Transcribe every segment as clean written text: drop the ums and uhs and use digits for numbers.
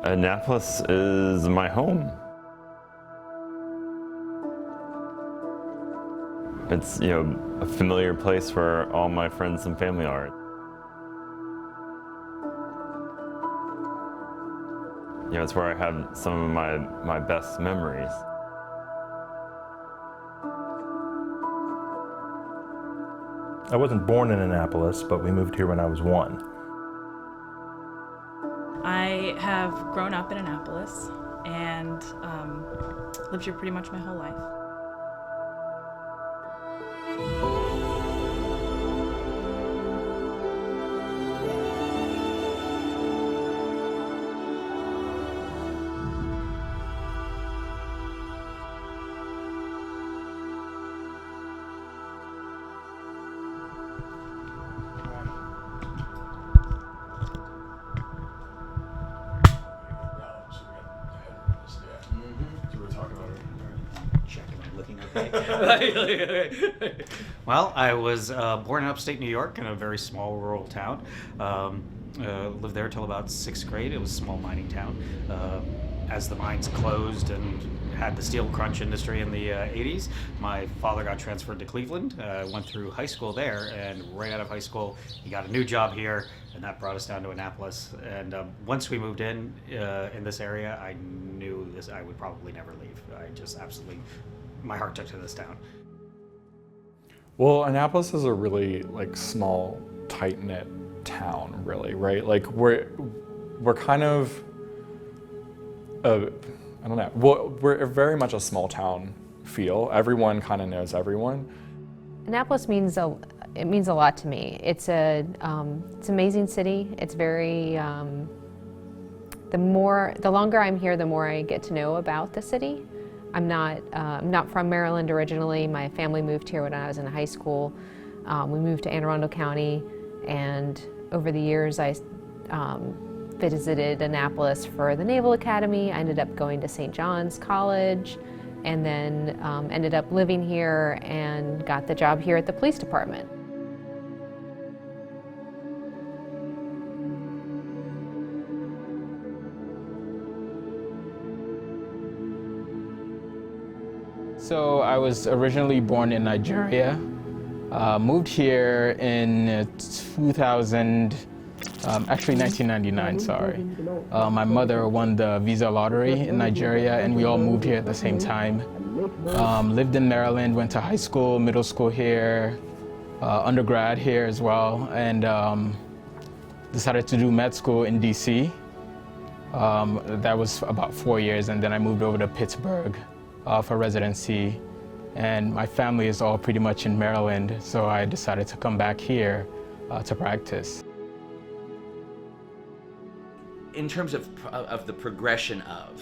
Annapolis is my home. It's, a familiar place where all my friends and family are. It's where I have some of my best memories. I wasn't born in Annapolis, but we moved here when I was 1. I have grown up in Annapolis and lived here pretty much my whole life. Well, I was born in upstate New York in a very small rural town. Lived there till about 6th grade. It was a small mining town. As the mines closed and had the steel crunch industry in the 80s, my father got transferred to Cleveland. Went through high school there, and right out of high school, he got a new job here, and that brought us down to Annapolis. And once we moved in this area, I knew I would probably never leave. I just absolutely, my heart took to this town. Well, Annapolis is a really small, tight-knit town, really, right? We're kind of, I don't know. We're very much a small town feel. Everyone kind of knows everyone. Annapolis means a lot to me. It's an amazing city. It's very the longer I'm here, the more I get to know about the city. I'm not from Maryland originally. My family moved here when I was in high school. We moved to Anne Arundel County, and over the years I visited Annapolis for the Naval Academy. I ended up going to St. John's College, and then ended up living here and got the job here at the police department. So I was originally born in Nigeria, moved here in 1999, sorry. My mother won the visa lottery in Nigeria, and we all moved here at the same time. Lived in Maryland, went to high school, middle school here, undergrad here as well, and decided to do med school in DC. That was about 4 years, and then I moved over to Pittsburgh for residency, and my family is all pretty much in Maryland, so I decided to come back here to practice. In terms of the progression of,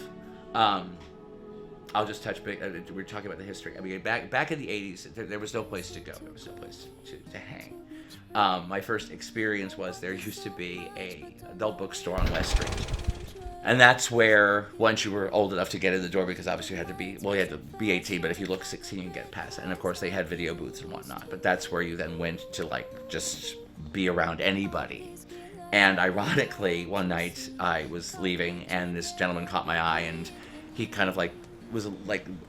I'll just touch big. We're talking about the history. I mean, back in the '80s, there was no place to go. There was no place to hang. My first experience was there used to be a adult bookstore on West Street. And that's where, once you were old enough to get in the door, because obviously you had to be 18, but if you look 16, you can get past. And of course they had video booths and whatnot, but that's where you then went to just be around anybody. And ironically, one night I was leaving and this gentleman caught my eye, and he kind of was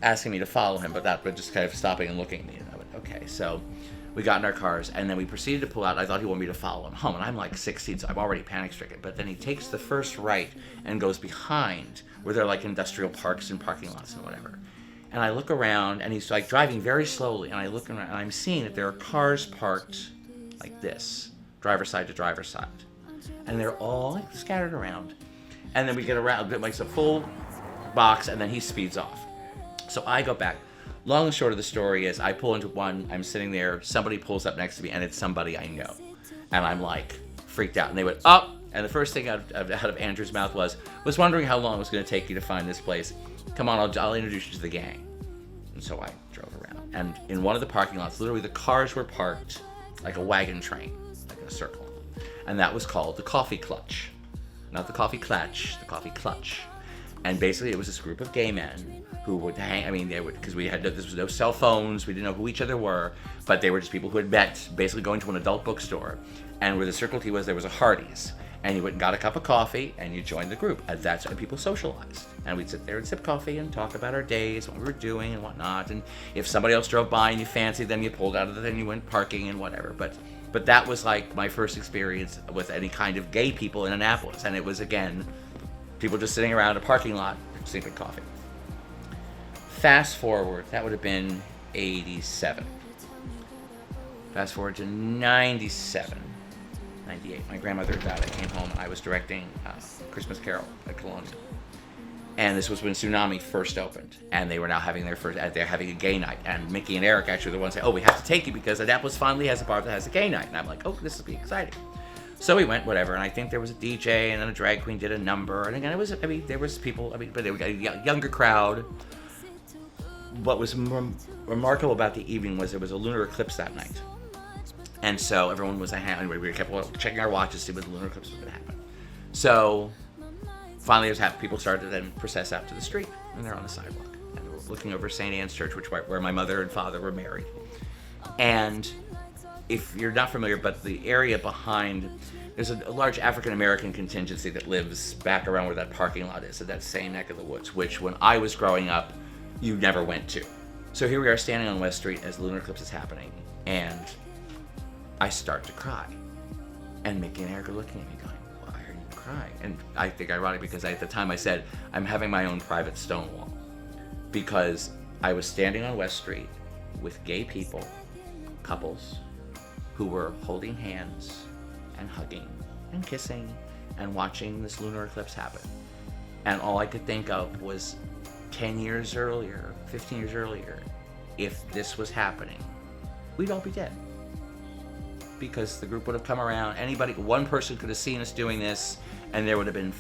asking me to follow him, but just kind of stopping and looking at me, and I went, okay. So we got in our cars, and then we proceeded to pull out. I thought he wanted me to follow him home, and I'm 16, so I'm already panic-stricken. But then he takes the first right and goes behind where there are industrial parks and parking lots and whatever. And I look around, and he's driving very slowly, and I look around, and I'm seeing that there are cars parked like this, driver side to driver side. And they're all scattered around. And then we get around, it's a full box, and then he speeds off. So I go back. Long and short of the story is I pull into one, I'm sitting there, somebody pulls up next to me, and it's somebody I know. And I'm freaked out. And they went, up! And the first thing out of Andrew's mouth was wondering how long it was going to take you to find this place. Come on, I'll introduce you to the gang. And so I drove around. And in one of the parking lots, literally the cars were parked like a wagon train, like in a circle. And that was called the Coffee Clutch. Not the Coffee Clutch, the Coffee Clutch. And basically it was this group of gay men who would hang, because there was no cell phones, we didn't know who each other were, but they were just people who had met, basically going to an adult bookstore. And where the Circle T was, there was a Hardee's. And you went and got a cup of coffee, and you joined the group. And that's how people socialized. And we'd sit there and sip coffee and talk about our days, what we were doing and whatnot. And if somebody else drove by and you fancied them, you pulled out of it, then you went parking and whatever. But that was like my first experience with any kind of gay people in Annapolis. And it was, again, people just sitting around a parking lot sipping coffee. Fast forward, that would have been 87. Fast forward to 97. 98. My grandmother died. I came home. I was directing Christmas Carol at Colonial. And this was when Tsunami first opened. And they were now having they're having a gay night. And Mickey and Eric actually were the ones saying, oh, we have to take you because Annapolis finally has a bar that has a gay night. And I'm like, oh, this will be exciting. So we went, whatever. And I think there was a DJ and then a drag queen did a number. And again, there was people, but they were a younger crowd. What was remarkable about the evening was there was a lunar eclipse that night. And so everyone was we kept checking our watches to see when the lunar eclipse was going to happen. So finally, people started to then process out to the street, and they're on the sidewalk. And they were looking over St. Anne's Church, where my mother and father were married. And if you're not familiar, but the area behind, there's a large African-American contingency that lives back around where that parking lot is, at that same neck of the woods, which when I was growing up, you never went to. So here we are standing on West Street as the lunar eclipse is happening, and I start to cry. And Mickey and Eric are looking at me going, why are you crying? And I think ironic because at the time I said, I'm having my own private Stonewall. Because I was standing on West Street with gay people, couples, who were holding hands and hugging and kissing and watching this lunar eclipse happen. And all I could think of was 10 years earlier, 15 years earlier, if this was happening, we'd all be dead. Because the group would have come around, one person could have seen us doing this, and there would have been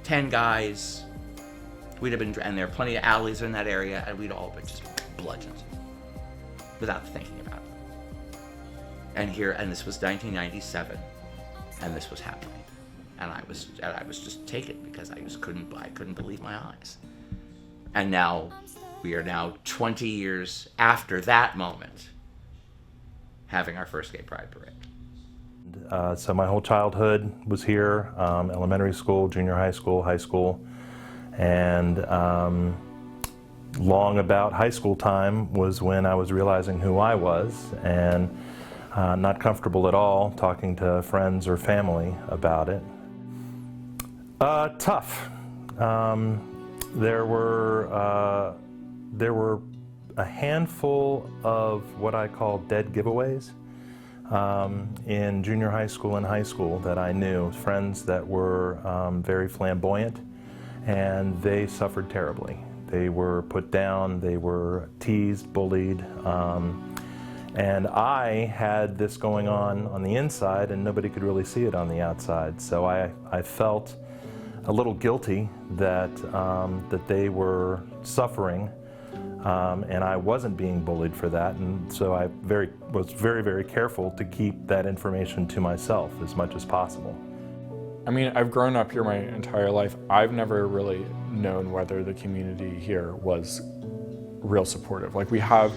10 guys. And there are plenty of alleys in that area, and we'd all been just bludgeoned without thinking about it. And this was 1997, and this was happening. And I was just taken because I couldn't believe my eyes. And now, we are now 20 years after that moment, having our first gay pride parade. So my whole childhood was here, elementary school, junior high school, and long about high school time was when I was realizing who I was, and not comfortable at all talking to friends or family about it. Tough. There were a handful of what I call dead giveaways in junior high school and high school that I knew, friends that were very flamboyant, and they suffered terribly. They were put down, they were teased, bullied, and I had this going on the inside, and nobody could really see it on the outside. So I felt a little guilty that they were suffering. And I wasn't being bullied for that, and so I was very, very careful to keep that information to myself as much as possible. I mean, I've grown up here my entire life. I've never really known whether the community here was real supportive. Like we have,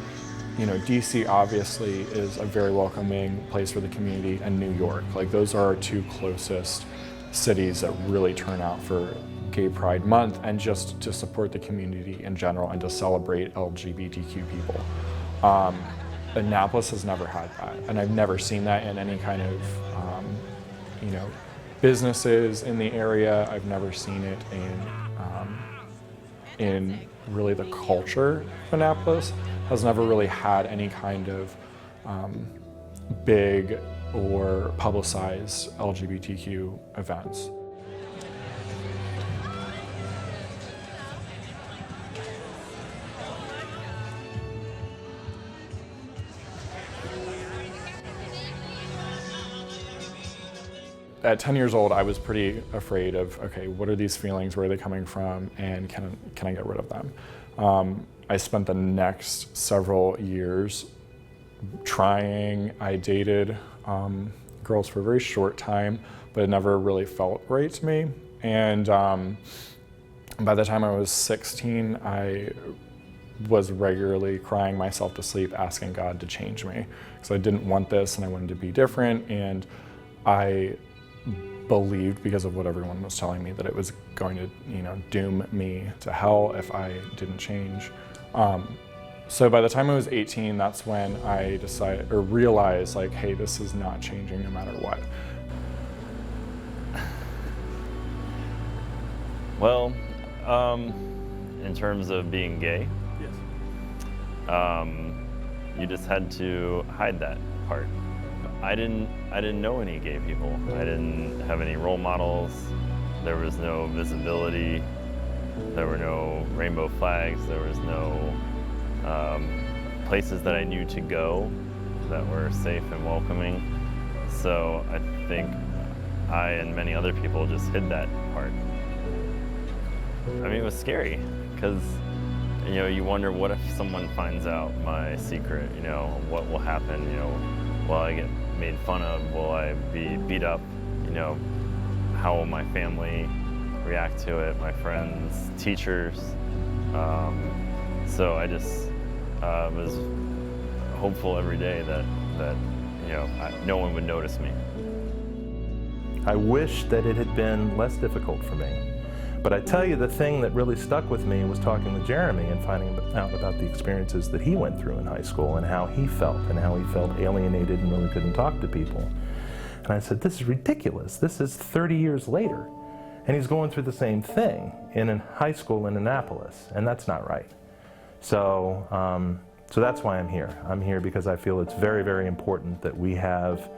DC obviously is a very welcoming place for the community, and New York. Like those are our two closest cities that really turn out for Gay Pride Month and just to support the community in general and to celebrate LGBTQ people. Annapolis has never had that, and I've never seen that in any kind of, businesses in the area. I've never seen it in really the culture of Annapolis. Has never really had any kind of big or publicized LGBTQ events. At 10 years old, I was pretty afraid of, okay, what are these feelings, where are they coming from, and can I get rid of them? I spent the next several years trying. I dated girls for a very short time, but it never really felt right to me. And by the time I was 16, I was regularly crying myself to sleep, asking God to change me. Because I didn't want this, and I wanted to be different, and I believed, because of what everyone was telling me, that it was going to, doom me to hell if I didn't change. So by the time I was 18, that's when I decided, or realized, like, hey, this is not changing no matter what. Well, in terms of being gay, you just had to hide that part. I didn't know any gay people. I didn't have any role models. There was no visibility. There were no rainbow flags. There was no places that I knew to go that were safe and welcoming. So I think I and many other people just hid that part. I mean, it was scary because, you wonder, what if someone finds out my secret? What will happen? Will I get made fun of? Will I be beat up? How will my family react to it? My friends, teachers. So I just was hopeful every day that no one would notice me. I wish that it had been less difficult for me. But I tell you, the thing that really stuck with me was talking with Jeremy and finding out about the experiences that he went through in high school and how he felt alienated and really couldn't talk to people. And I said, this is ridiculous. This is 30 years later. And he's going through the same thing in a high school in Annapolis, and that's not right. So, so that's why I'm here. I'm here because I feel it's very, very important that we have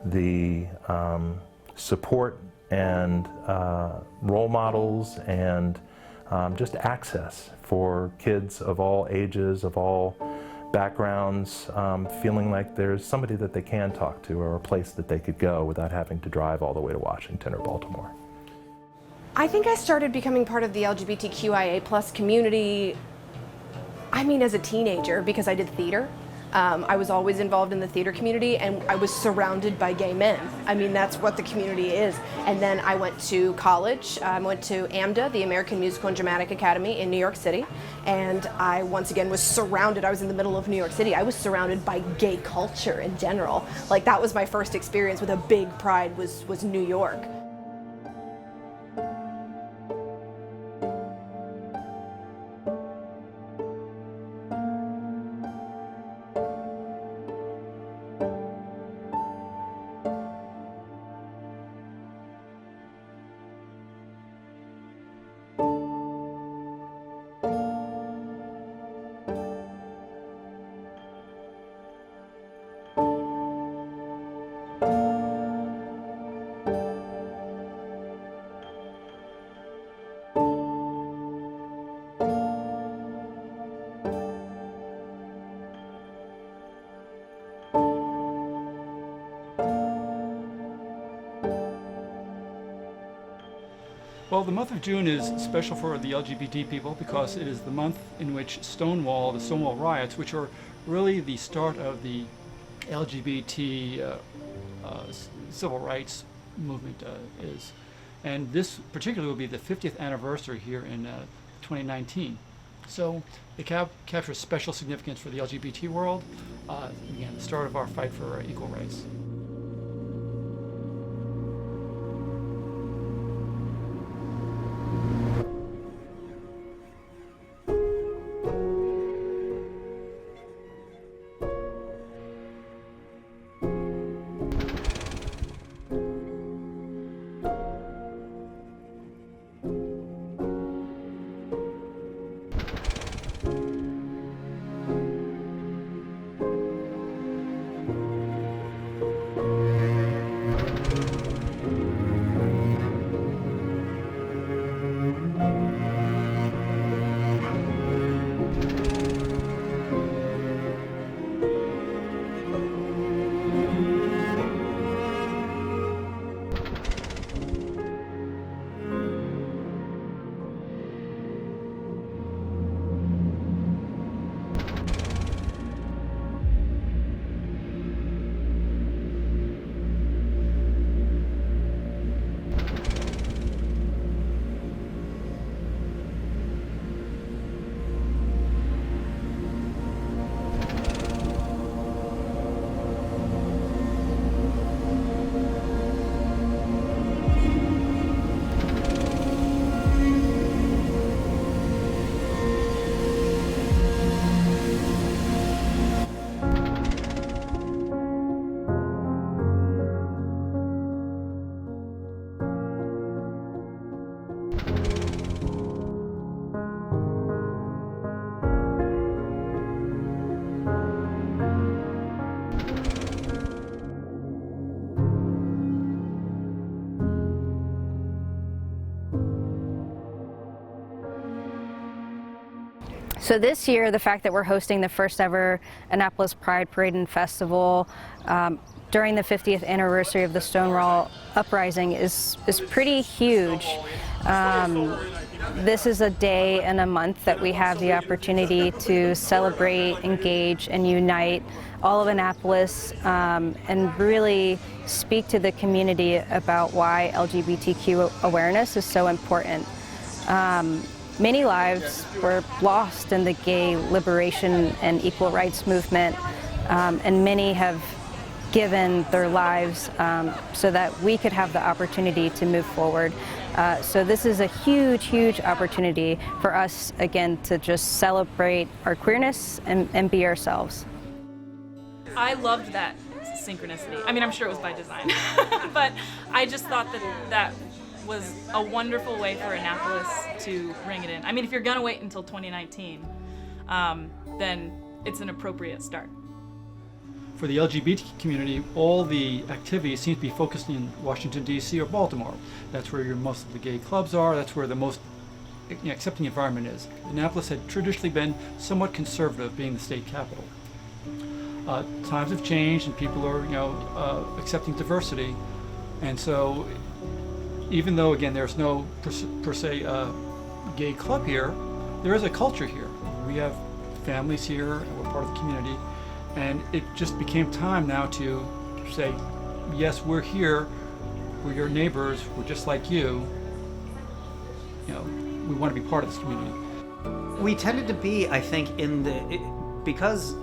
the support and role models and just access for kids of all ages, of all backgrounds, feeling like there's somebody that they can talk to or a place that they could go without having to drive all the way to Washington or Baltimore. I think I started becoming part of the LGBTQIA+ community, as a teenager, because I did theater. I was always involved in the theater community, and I was surrounded by gay men. That's what the community is. And then I went to college. I went to AMDA, the American Musical and Dramatic Academy in New York City, and I once again was surrounded. I was in the middle of New York City. I was surrounded by gay culture in general. Like, that was my first experience with a big pride was New York. Well, the month of June is special for the LGBT people because it is the month in which the Stonewall riots, which are really the start of the LGBT civil rights movement is. And this particularly will be the 50th anniversary here in 2019. So it captures special significance for the LGBT world. Again, the start of our fight for equal rights. So this year, the fact that we're hosting the first ever Annapolis Pride Parade and Festival during the 50th anniversary of the Stonewall Uprising is pretty huge. This is a day and a month that we have the opportunity to celebrate, engage, and unite all of Annapolis and really speak to the community about why LGBTQ awareness is so important. Many lives were lost in the gay liberation and equal rights movement, and many have given their lives so that we could have the opportunity to move forward. So this is a huge, huge opportunity for us, again, to just celebrate our queerness and be ourselves. I loved that synchronicity. I mean, I'm sure it was by design, but I just thought that was a wonderful way for Annapolis to ring it in. I mean, if you're gonna wait until 2019, then it's an appropriate start. For the LGBT community, all the activities seem to be focused in Washington, D.C. or Baltimore. That's where most of the gay clubs are. That's where the most accepting environment is. Annapolis had traditionally been somewhat conservative, being the state capital. Times have changed, and people are, accepting diversity, and so even though, again, there's no per se gay club here, there is a culture here. We have families here, and we're part of the community, and it just became time now to say, yes, we're here, we're your neighbors, we're just like you. We want to be part of this community. We tended to be, I think, because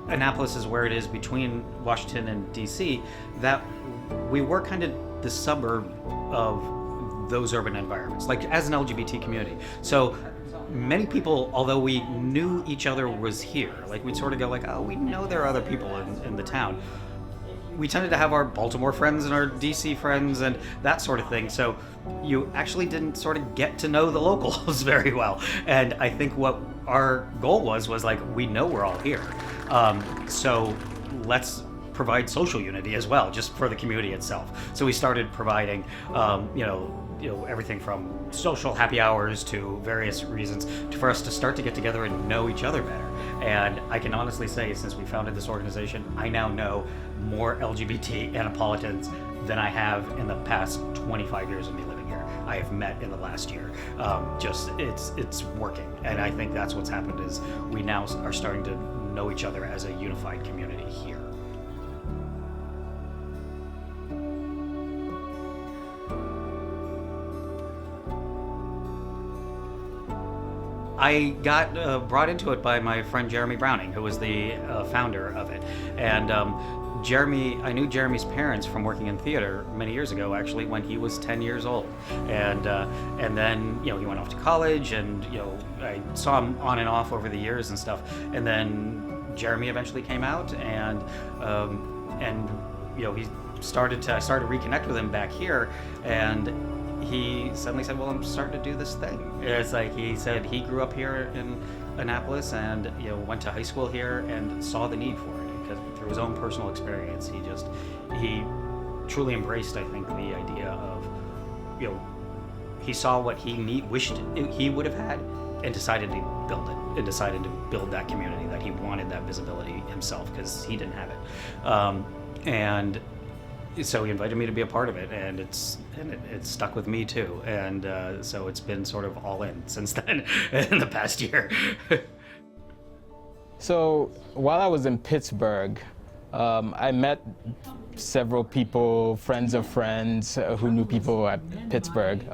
Annapolis is where it is between Washington and DC, that we were kind of the suburb of those urban environments, like as an LGBT community. So many people, although we knew each other was here, like we'd sort of go like, oh, we know there are other people in the town. We tended to have our Baltimore friends and our DC friends and that sort of thing. So you actually didn't sort of get to know the locals very well. And I think what our goal was like, we know we're all here. So let's provide social unity as well, just for the community itself. So we started providing, everything from social happy hours to various reasons for us to start to get together and know each other better. And I can honestly say, since we founded this organization, I now know more LGBT Annapolitans than I have in the past 25 years of me living here. I have met in the last year. It's working, and I think that's what's happened is we now are starting to know each other as a unified community here. I got brought into it by my friend Jeremy Browning, who was the founder of it. And I knew Jeremy's parents from working in theater many years ago, actually, when he was 10 years old. And then, he went off to college, and, I saw him on and off over the years and stuff. And then Jeremy eventually came out, and I started to reconnect with him back here, and he suddenly said, well, I'm starting to do this thing. It's like he said he grew up here in Annapolis and went to high school here and saw the need for it because through his own personal experience, he truly embraced, I think, the idea of, he saw what he wished he would have had and decided to build it, and decided to build that community, that he wanted that visibility himself because he didn't have it. And so he invited me to be a part of it, and it's stuck with me too. And so it's been sort of all in since then in the past year. So while I was in Pittsburgh, I met several people, friends of friends who knew people at Pittsburgh.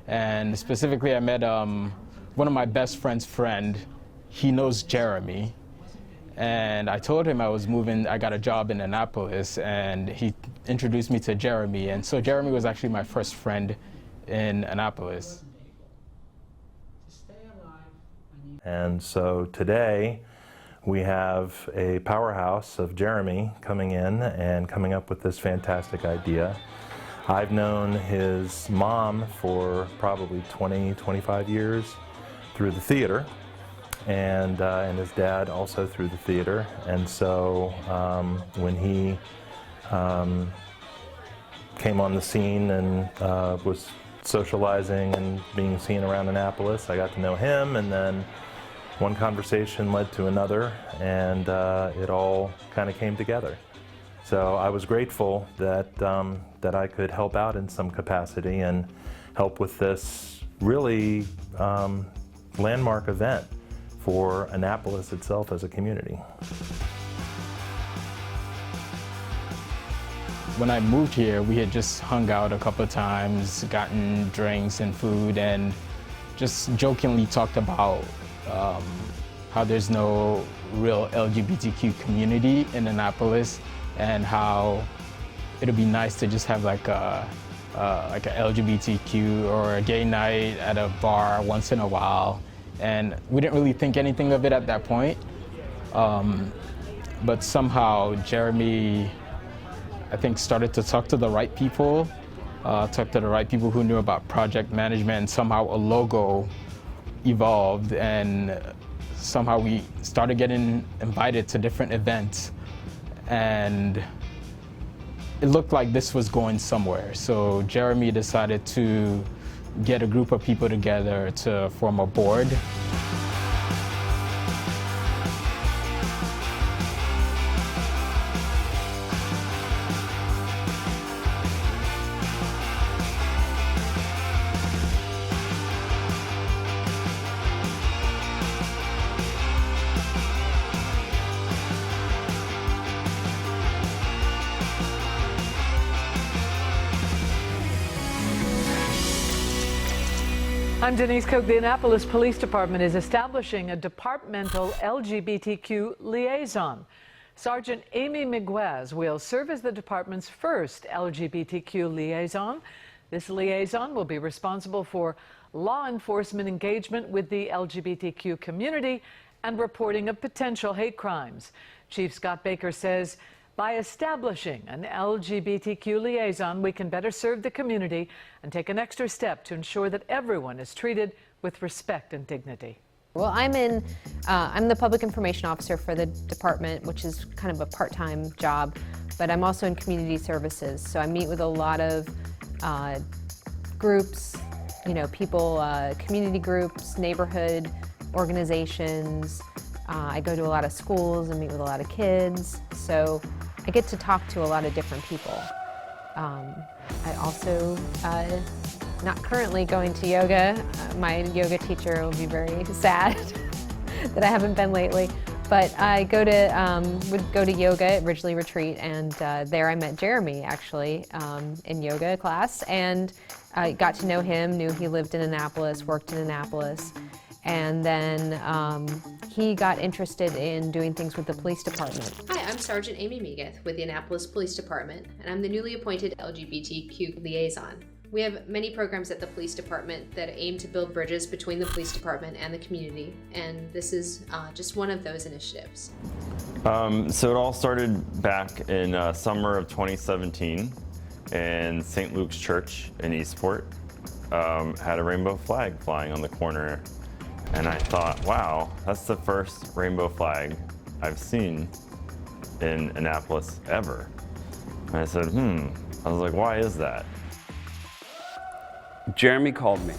And specifically I met one of my best friend's friend. He knows Jeremy. And I told him I was moving, I got a job in Annapolis, and he introduced me to Jeremy. And so Jeremy was actually my first friend in Annapolis. And so today we have a powerhouse of Jeremy coming in and coming up with this fantastic idea. I've known his mom for probably 20, 25 years through the theater, and his dad also through the theater. And so when he came on the scene and was socializing and being seen around Annapolis, I got to know him, and then one conversation led to another, and it all kind of came together. So I was grateful that, that I could help out in some capacity and help with this really landmark event for Annapolis itself as a community. When I moved here, we had just hung out a couple of times, gotten drinks and food, and just jokingly talked about how there's no real LGBTQ community in Annapolis, and how it'd be nice to just have like a LGBTQ or a gay night at a bar once in a while. And we didn't really think anything of it at that point. But somehow Jeremy, I think, started to talk to the right people, who knew about project management, and somehow a logo evolved, and somehow we started getting invited to different events, and it looked like this was going somewhere. So Jeremy decided to get a group of people together to form a board. I'm Denise Koch. The Annapolis Police Department is establishing a departmental LGBTQ liaison. Sergeant Amy Miguez will serve as the department's first LGBTQ liaison. This liaison will be responsible for law enforcement engagement with the LGBTQ community and reporting of potential hate crimes. Chief Scott Baker says by establishing an LGBTQ liaison, we can better serve the community and take an extra step to ensure that everyone is treated with respect and dignity. Well, I'm the public information officer for the department, which is kind of a part-time job, but I'm also in community services. So I meet with a lot of groups, people, community groups, neighborhood organizations. I go to a lot of schools and meet with a lot of kids. So I get to talk to a lot of different people. I also, not currently going to yoga. My yoga teacher will be very sad that I haven't been lately. But I would go to yoga at Ridgely Retreat, and there I met Jeremy, actually, in yoga class, and I got to know him, knew he lived in Annapolis, worked in Annapolis, and then he got interested in doing things with the police department. Hi, I'm Sergeant Amy Miguez with the Annapolis Police Department, and I'm the newly appointed LGBTQ liaison. We have many programs at the police department that aim to build bridges between the police department and the community, and this is just one of those initiatives. So it all started back in summer of 2017 in St. Luke's Church in Eastport. Had a rainbow flag flying on the corner, and I thought, wow, that's the first rainbow flag I've seen in Annapolis ever. And I said, I was like, why is that? Jeremy called me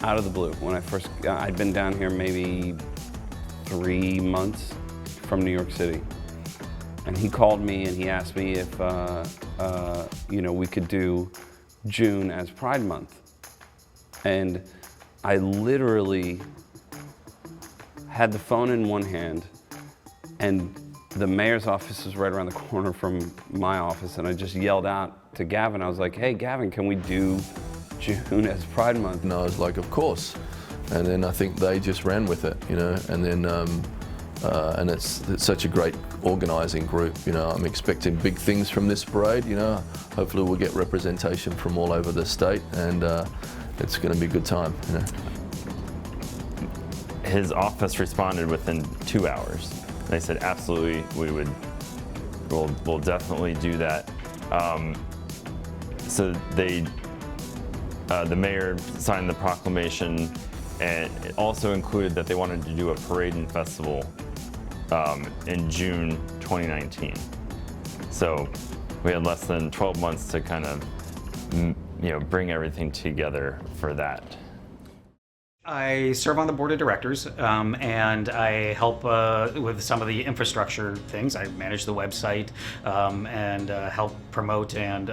out of the blue when I'd been down here maybe 3 months from New York City. And he called me and he asked me if we could do June as Pride Month. And I literally had the phone in one hand, and the mayor's office was right around the corner from my office, and I just yelled out to Gavin. I was like, hey, Gavin, can we do June as Pride Month? And I was like, of course. And then I think they just ran with it, and then and it's such a great organising group. I'm expecting big things from this parade. Hopefully we'll get representation from all over the state, and it's going to be a good time. His office responded within 2 hours. They said, absolutely, we'll definitely do that. So the mayor signed the proclamation, and it also included that they wanted to do a parade and festival in June 2019. So we had less than 12 months to kind of, bring everything together for that. I serve on the board of directors, and I help with some of the infrastructure things. I manage the website and help promote and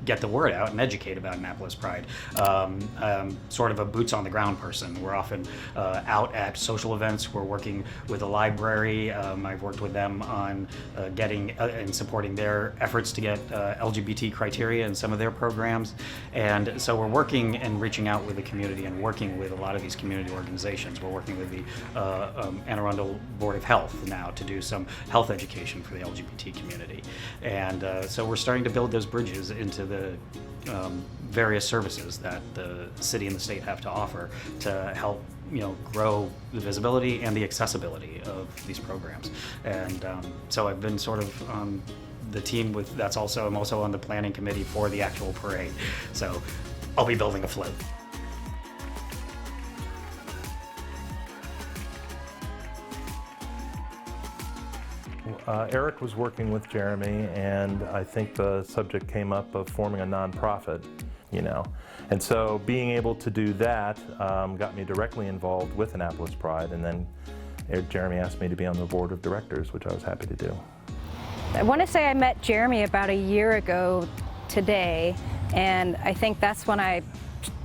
get the word out and educate about Annapolis Pride. I'm sort of a boots on the ground person. We're often out at social events. We're working with a library. I've worked with them on getting and supporting their efforts to get LGBT criteria in some of their programs. And so we're working and reaching out with the community and working with a lot of these community organizations. We're working with the Anne Arundel Board of Health now to do some health education for the LGBT community. And so we're starting to build those bridges into the various services that the city and the state have to offer to help grow the visibility and the accessibility of these programs. And so I've been sort of on the team with I'm also on the planning committee for the actual parade. So I'll be building a float. Eric was working with Jeremy, and I think the subject came up of forming a nonprofit, And so being able to do that got me directly involved with Annapolis Pride, and then Jeremy asked me to be on the board of directors, which I was happy to do. I want to say I met Jeremy about a year ago today, and I think that's when I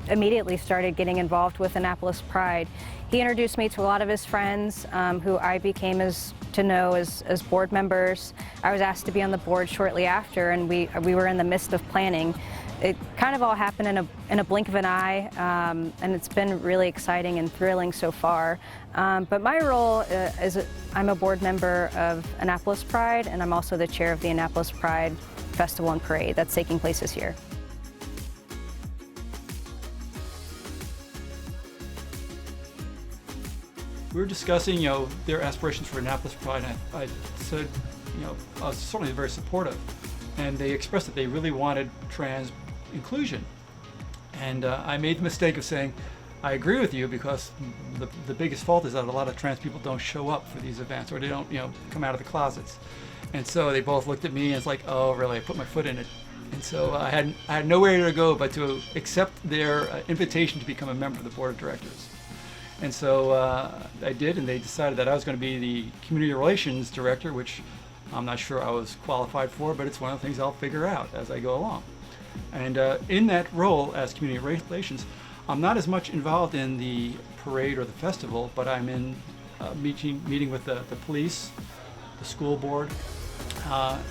immediately started getting involved with Annapolis Pride. He introduced me to a lot of his friends who I became to know as board members. I was asked to be on the board shortly after, and we were in the midst of planning. It kind of all happened in a blink of an eye, and it's been really exciting and thrilling so far. But my role is I'm a board member of Annapolis Pride, and I'm also the chair of the Annapolis Pride Festival and Parade that's taking place this year. We were discussing, their aspirations for Annapolis Pride, and I said, I was certainly very supportive. And they expressed that they really wanted trans inclusion. And I made the mistake of saying, I agree with you, because the biggest fault is that a lot of trans people don't show up for these events, or they don't, come out of the closets. And so they both looked at me and it's like, oh, really? I put my foot in it. And so I had nowhere to go but to accept their invitation to become a member of the board of directors. And so I did, and they decided that I was going to be the community relations director, which I'm not sure I was qualified for, but it's one of the things I'll figure out as I go along. And in that role as community relations, I'm not as much involved in the parade or the festival, but I'm in meeting with the police, the school board,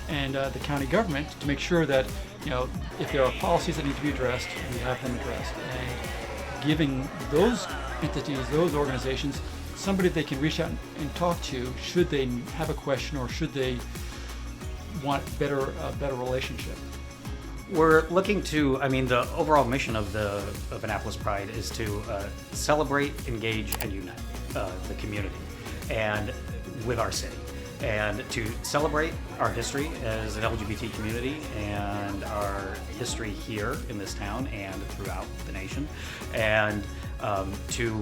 and the county government to make sure that, if there are policies that need to be addressed, we have them addressed. And giving those entities, those organizations, somebody they can reach out and talk to should they have a question or should they want a better relationship. We're looking to, the overall mission of Annapolis Pride is to celebrate, engage, and unite the community and with our city. And to celebrate our history as an LGBT community and our history here in this town and throughout the nation, and to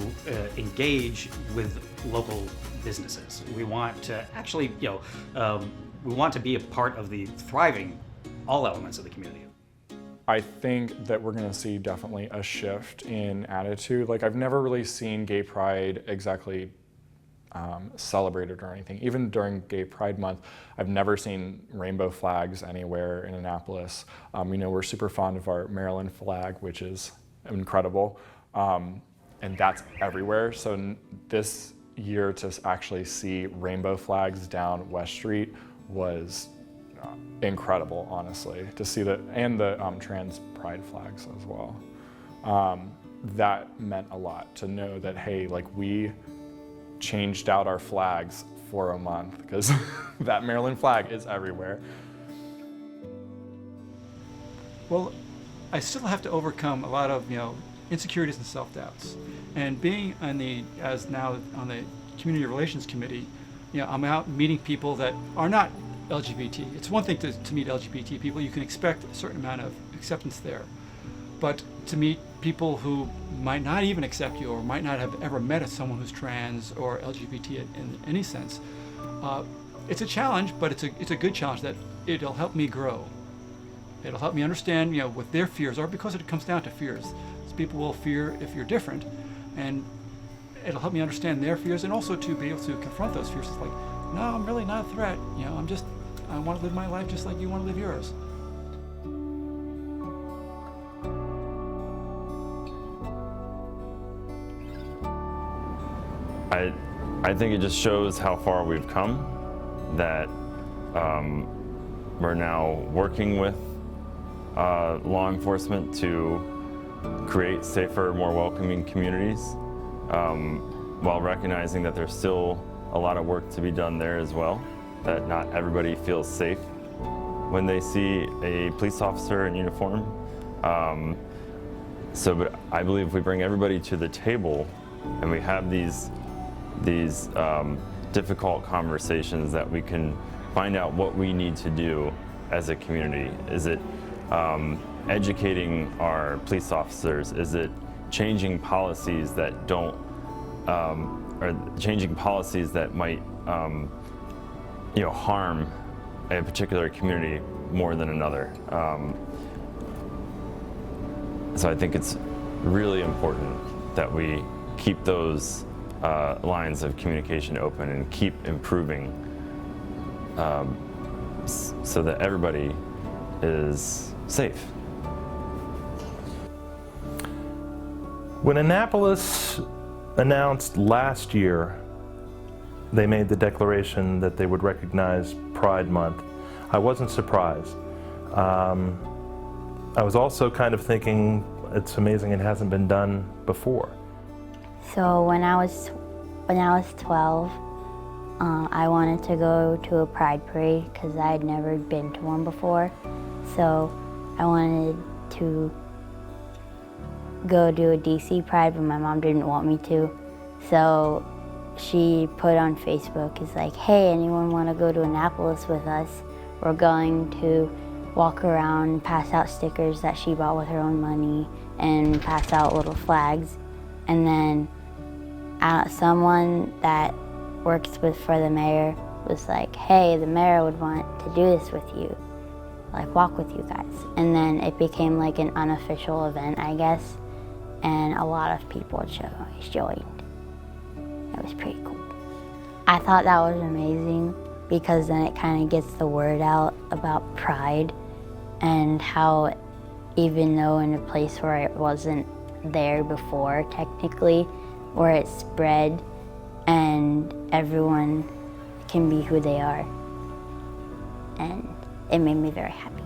engage with local businesses. We want to actually, we want to be a part of the thriving all elements of the community. I think that we're going to see definitely a shift in attitude. Like, I've never really seen gay pride exactly celebrated or anything. Even during Gay Pride Month, I've never seen rainbow flags anywhere in Annapolis. We're super fond of our Maryland flag, which is incredible, and that's everywhere. So this year to actually see rainbow flags down West Street was incredible, honestly, to see that, and the trans pride flags as well. That meant a lot to know that, hey, like, we changed out our flags for a month, because that Maryland flag is everywhere. Well, I still have to overcome a lot of insecurities and self-doubts. And being on the community relations committee, I'm out meeting people that are not LGBT. It's one thing to meet LGBT people. You can expect a certain amount of acceptance there. But to meet people who might not even accept you or might not have ever met someone who's trans or LGBT in any sense, it's a challenge, but it's a good challenge that it'll help me grow. It'll help me understand, what their fears are, because it comes down to fears. So people will fear if you're different, and it'll help me understand their fears, and also to be able to confront those fears. It's like, no, I'm really not a threat. I want to live my life just like you want to live yours. I think it just shows how far we've come, that we're now working with law enforcement to create safer, more welcoming communities, while recognizing that there's still a lot of work to be done there as well, that not everybody feels safe when they see a police officer in uniform. But I believe if we bring everybody to the table and we have these difficult conversations, that we can find out what we need to do as a community. Is it educating our police officers? Is it changing policies that don't, or changing policies that might, harm a particular community more than another? So I think it's really important that we keep those lines of communication open and keep improving, so that everybody is safe. When Annapolis announced last year they made the declaration that they would recognize Pride Month, I wasn't surprised. I was also kind of thinking, it's amazing it hasn't been done before. So when I was 12, I wanted to go to a pride parade because I had never been to one before. So I wanted to go do a DC pride, but my mom didn't want me to. So she put on Facebook, it's like, hey, anyone want to go to Annapolis with us? We're going to walk around and pass out stickers that she bought with her own money and pass out little flags. And then someone that works for the mayor was like, hey, the mayor would want to do this with you, like walk with you guys. And then it became like an unofficial event, I guess, and a lot of people joined. It was pretty cool. I thought that was amazing because then it kind of gets the word out about pride and how, even though in a place where it wasn't there before technically, where it spread and everyone can be who they are. And it made me very happy.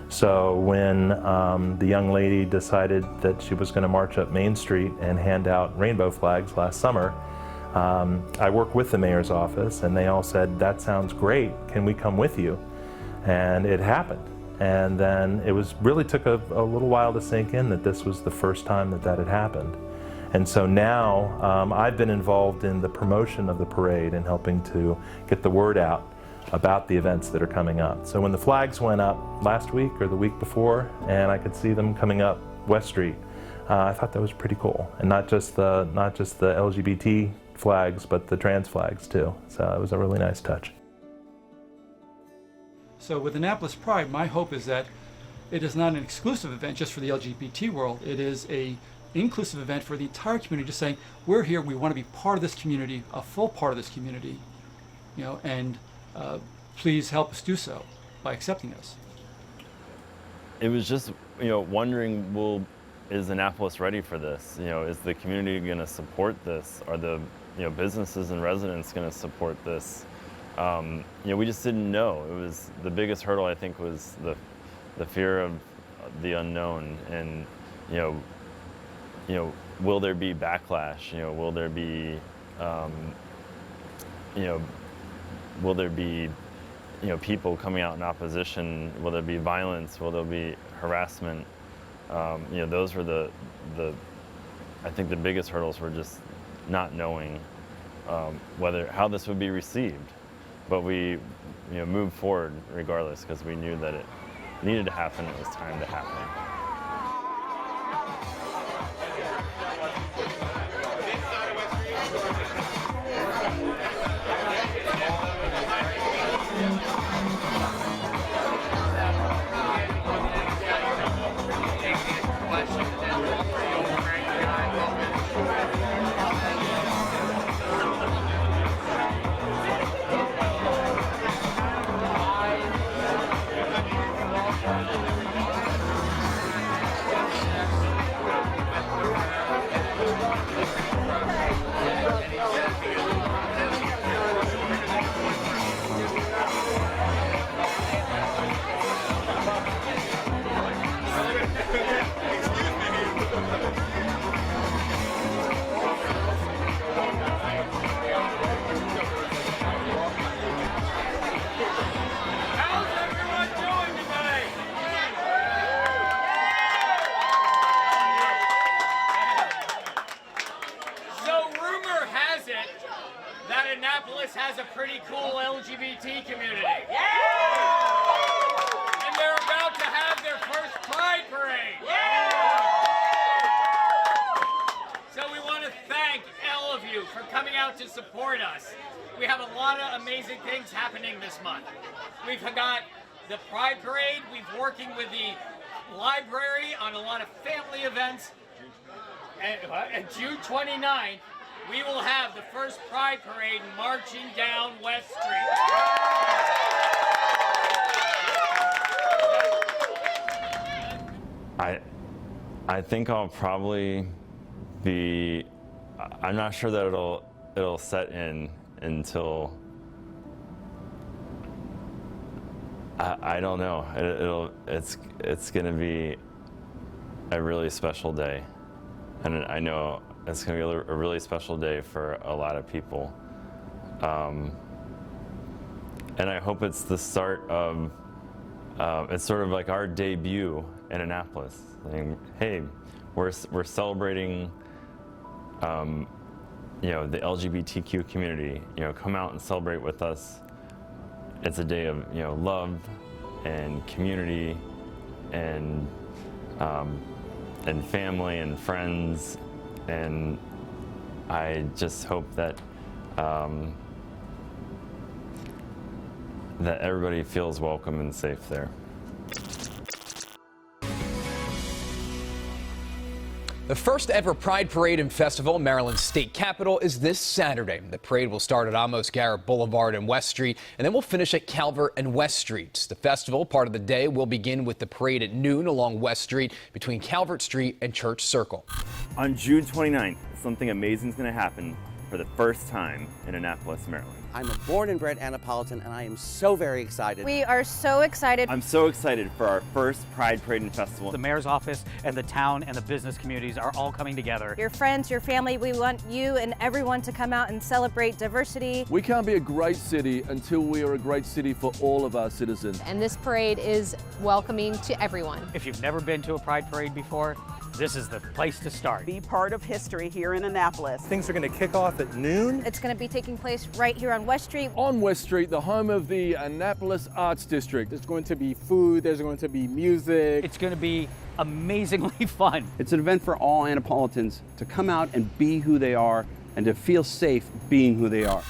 So when the young lady decided that she was going to march up Main Street and hand out rainbow flags last summer, I worked with the mayor's office and they all said, that sounds great, can we come with you? And it happened. And then it really took a little while to sink in that this was the first time that had happened. And so now I've been involved in the promotion of the parade and helping to get the word out about the events that are coming up. So when the flags went up last week or the week before, and I could see them coming up West Street, I thought that was pretty cool. And not just the LGBT flags, but the trans flags too. So it was a really nice touch. So with Annapolis Pride, my hope is that it is not an exclusive event just for the LGBT world. It is an inclusive event for the entire community, just saying, we're here, we want to be part of this community, a full part of this community, and please help us do so by accepting us. It was just, wondering, is Annapolis ready for this? Is the community going to support this? Are the, businesses and residents going to support this? We just didn't know. It was the biggest hurdle, I think, was the fear of the unknown, and will there be backlash? Will there be will there be people coming out in opposition? Will there be violence? Will there be harassment? Those were I think the biggest hurdles were just not knowing how this would be received. But we moved forward regardless, because we knew that needed to happen. It was time to happen. that Annapolis has a pretty cool LGBT community. Yeah! And they're about to have their first Pride Parade. Yeah! So we want to thank all of you for coming out to support us. We have a lot of amazing things happening this month. We've got the Pride Parade. We've working with the library on a lot of family events. And June 29th, we will have the first Pride Parade marching down West Street. I think I'll probably be. I'm not sure that it'll set in until. I don't know. It's gonna be a really special day, and I know it's gonna be a really special day for a lot of people. And I hope it's the start of. It's sort of like our debut in Annapolis. Saying, hey, we're celebrating. The LGBTQ community. Come out and celebrate with us. It's a day of love and community and family and friends, and I just hope that that everybody feels welcome and safe there. The first ever Pride Parade and Festival in Maryland's state capitol is this Saturday. The parade will start at Amos Garrett Boulevard and West Street, and then will finish at Calvert and West Streets. The festival, part of the day, will begin with the parade at noon along West Street between Calvert Street and Church Circle. On June 29th, something amazing is going to happen for the first time in Annapolis, Maryland. I'm a born and bred Annapolitan, and I am so very excited. We are so excited. I'm so excited for our first Pride Parade and Festival. The mayor's office and the town and the business communities are all coming together. Your friends, your family, we want you and everyone to come out and celebrate diversity. We can't be a great city until we are a great city for all of our citizens. And this parade is welcoming to everyone. If you've never been to a Pride Parade before, this is the place to start. Be part of history here in Annapolis. Things are going to kick off at noon. It's going to be taking place right here on West Street. On West Street, the home of the Annapolis Arts District. There's going to be food, there's going to be music. It's going to be amazingly fun. It's an event for all Annapolitans to come out and be who they are and to feel safe being who they are.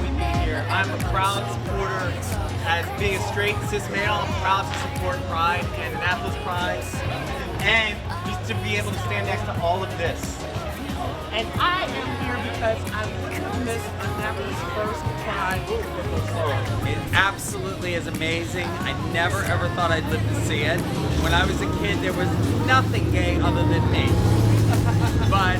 with me here. I'm a proud supporter. As being a straight cis male, I'm proud to support Pride and Annapolis Pride. And just to be able to stand next to all of this. And I am here because I witnessed Annapolis' first Pride. It absolutely is amazing. I never ever thought I'd live to see it. When I was a kid, there was nothing gay other than me. But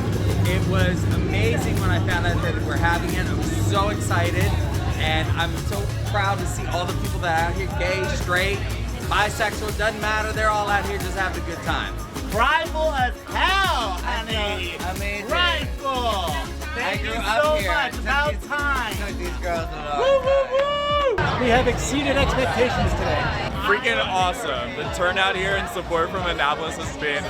it was amazing when I found out that we're having it. I was so excited, and I'm so proud to see all the people that are out here, gay, straight, bisexual, doesn't matter. They're all out here just having a good time. Prideful as hell, honey. Amazing. Prideful. Thank you so much. About time. These girls Woo, woo, woo. We have exceeded expectations today. Freaking awesome. The turnout here and support from Annapolis has been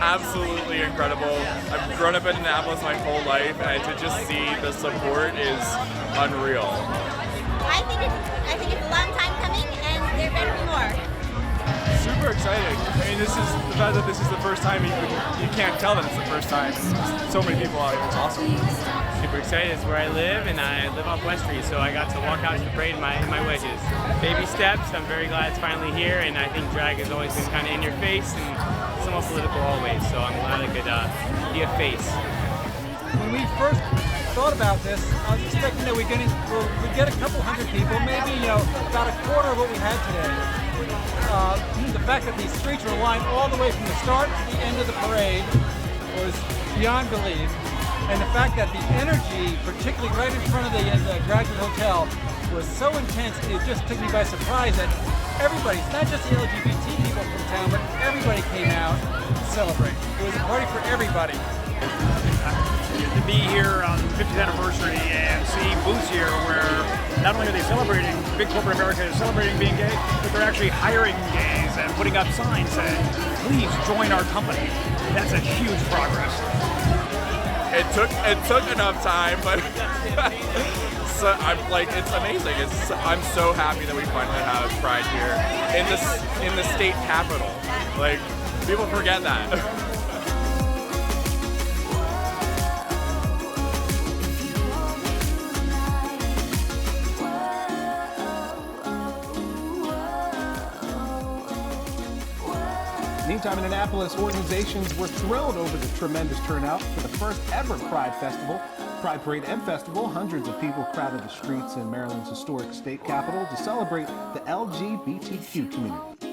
absolutely incredible. I've grown up in Annapolis my whole life, and to just see the support is unreal. I think it's a long time coming, and there better be more. Super exciting. I mean, this is the fact that this is the first time you can't tell that it's the first time. So many people out here. It's awesome. Super excited. It's where I live, and I live off West Street, so I got to walk out to the parade in my wedges. Baby steps. I'm very glad it's finally here, and I think drag has always been kind of in your face and somewhat political always. So I'm glad I could be a face. When we first thought about this, I was expecting that we'd get a couple hundred people, maybe about a quarter of what we had today. The fact that these streets were lined all the way from the start to the end of the parade was beyond belief. And the fact that the energy, particularly right in front of the Graduate Hotel, was so intense, it just took me by surprise that everybody, not just the LGBT people from town, but everybody came out to celebrate. It was a party for everybody. To be here on the 50th anniversary and see booths here where not only are they celebrating, big corporate America is celebrating being gay, but they're actually hiring gays and putting up signs saying, please join our company. That's a huge progress. It took enough time, but so I'm like, it's amazing. I'm so happy that we finally have Pride here in the state capital. Like, people forget that. Meantime, in Annapolis, organizations were thrilled over the tremendous turnout for the first ever Pride Festival. Pride Parade and Festival, hundreds of people crowded the streets in Maryland's historic state capitol to celebrate the LGBTQ community.